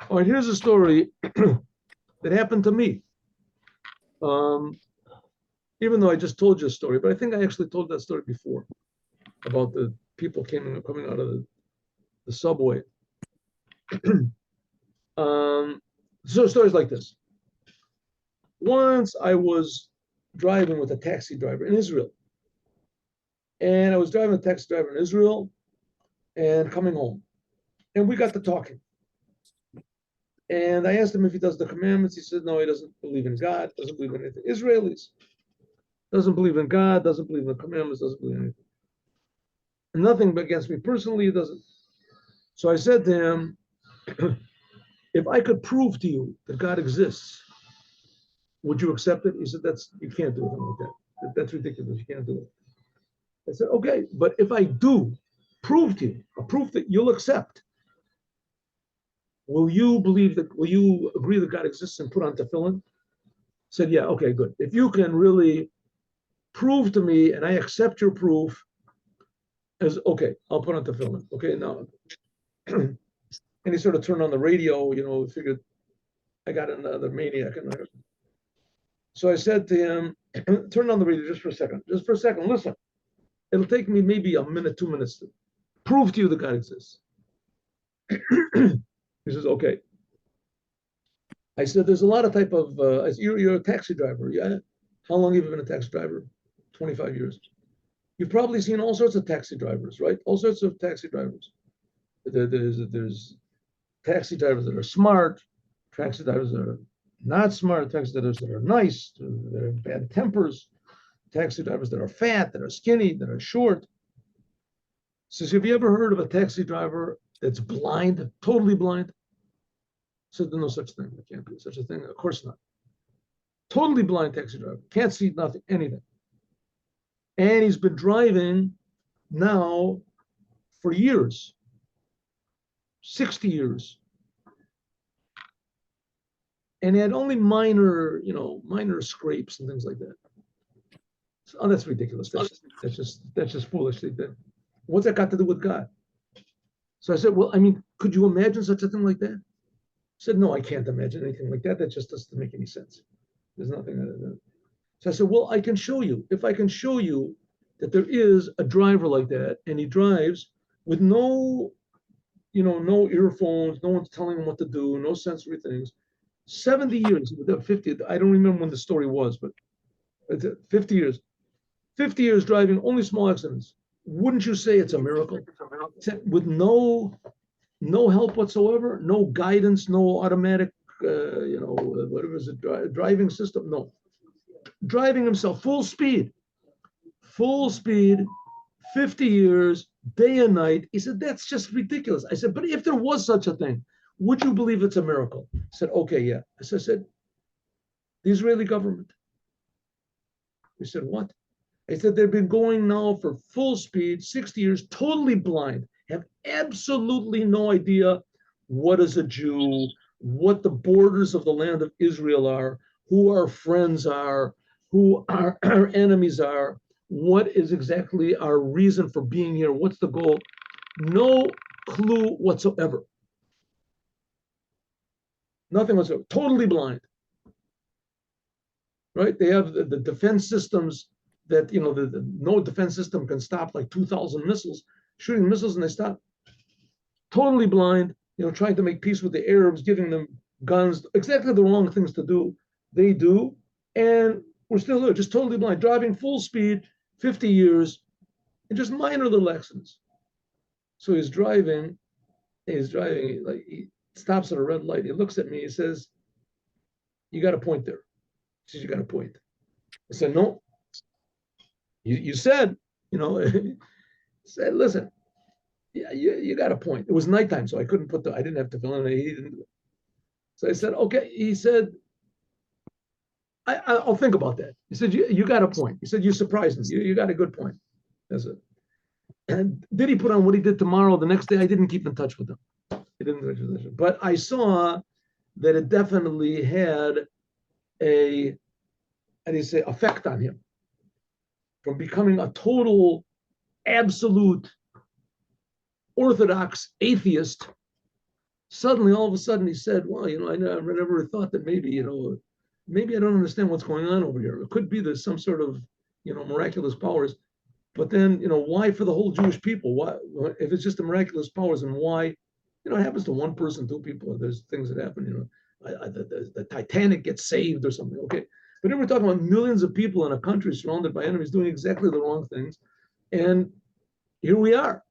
All right, here's a story that happened to me. Um, Even though I just told you a story, but I think I actually told that story before about the people coming out of the subway. So stories like this. Once I was driving with a taxi driver in Israel, and I was driving a taxi driver in Israel and coming home, and we got to talking. And I asked him if he does the commandments. He said no, he doesn't believe in God, doesn't believe in anything. Israelis doesn't believe in God, doesn't believe in the commandments, doesn't believe in anything. Nothing against me personally, he doesn't. So I said to him, if I could prove to you that God exists, would you accept it? He said, that's you can't do something like that. That's ridiculous. You can't do it. I said, okay, but if I do prove to you, a proof that you'll accept, will you believe that? Will you agree that God exists and put on tefillin? I said, yeah, okay, good. If you can really prove to me and I accept your proof, as okay, I'll put on tefillin. Okay, now, and he sort of turned on the radio. Figured I got another maniac in there. So I said to him, turn on the radio just for a second. Just for a second, listen. It'll take me maybe a minute, 2 minutes to prove to you that God exists. He says, okay. I said, there's a lot of type of, you're a taxi driver. Yeah. How long have you been a taxi driver? 25 years. You've probably seen all sorts of taxi drivers, right? All sorts of taxi drivers. There's taxi drivers that are smart, taxi drivers that are not smart, taxi drivers that are nice, that have bad tempers, taxi drivers that are fat, that are skinny, that are short. Says, have you ever heard of a taxi driver that's blind, totally blind? Said, there's no such thing. There can't be such a thing. Of course not. Totally blind taxi driver. Can't see nothing, anything. And he's been driving now for years, 60 years. And he had only minor scrapes and things like that. So, oh, that's ridiculous. That's just foolish. What's that got to do with God? So I said, well, I mean, could you imagine such a thing like that? I said, no, I can't imagine anything like that. That just doesn't make any sense. There's nothing. So I said, well, I can show you. If I can show you that there is a driver like that, and he drives with no earphones, no one's telling him what to do, no sensory things. 70 years, 50, I don't remember when the story was, but 50 years. 50 years driving, only small accidents. Wouldn't you say it's a miracle? With no help whatsoever, no guidance, no automatic, whatever is it, driving system? No. Driving himself full speed, 50 years, day and night. He said, that's just ridiculous. I said, but if there was such a thing, would you believe it's a miracle? He said, okay, yeah. I said, the Israeli government. He said, what? I said, they've been going now for full speed, 60 years, totally blind, have absolutely no idea what is a Jew, what the borders of the land of Israel are, who our friends are, who our enemies are, what is exactly our reason for being here, what's the goal. No clue whatsoever. Nothing whatsoever. Totally blind. Right? They have the defense systems that, no defense system can stop like 2,000 missiles, shooting missiles, and they stop. Totally blind, trying to make peace with the Arabs, giving them guns, exactly the wrong things to do. They do. And we're still there, just totally blind, driving full speed, 50 years, and just minor little accidents. So he's driving, like he stops at a red light. He looks at me, he says, you got a point there. He says, you got a point. I said, no. You said, said, listen, yeah, you got a point. It was nighttime, so I didn't have to fill in. He didn't do it. So I said, okay. He said, I'll think about that. He said, you got a point. He said, you surprised me. You got a good point. That's it. And did he put on what he did tomorrow? The next day, I didn't keep in touch with him. He didn't. But I saw that it definitely had a, how do you say, effect on him, from becoming a total, absolute Orthodox atheist Suddenly, all of a sudden, he said, "Well, I never thought that maybe I don't understand what's going on over here. It could be there's some sort of, miraculous powers. But then, why for the whole Jewish people? Why, if it's just the miraculous powers, and why, it happens to one person, two people. There's things that happen, the Titanic gets saved or something. Okay. But then we're talking about millions of people in a country surrounded by enemies doing exactly the wrong things. And here we are,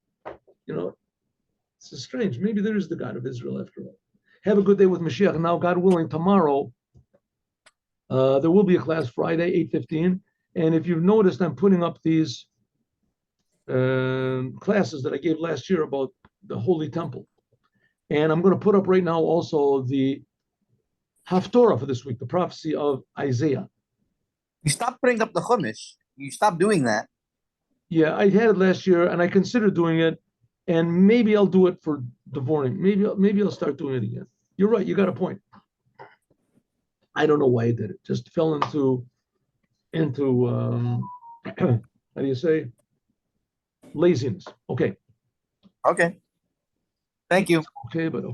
you know, it's strange. Maybe there is the God of Israel after all. Have a good day with Mashiach. Now, God willing, tomorrow, there will be a class Friday, 8:15. And if you've noticed, I'm putting up these classes that I gave last year about the Holy Temple. And I'm going to put up right now also the Haftorah for this week, the prophecy of Isaiah. You stopped putting up the Chumash. You stopped doing that. Yeah, I had it last year, and I considered doing it, and maybe I'll do it for Devoring. Maybe I'll start doing it again. You're right. You got a point. I don't know why I did it. Just fell into how do you say, laziness. Okay. Okay. Thank you. Okay, but okay.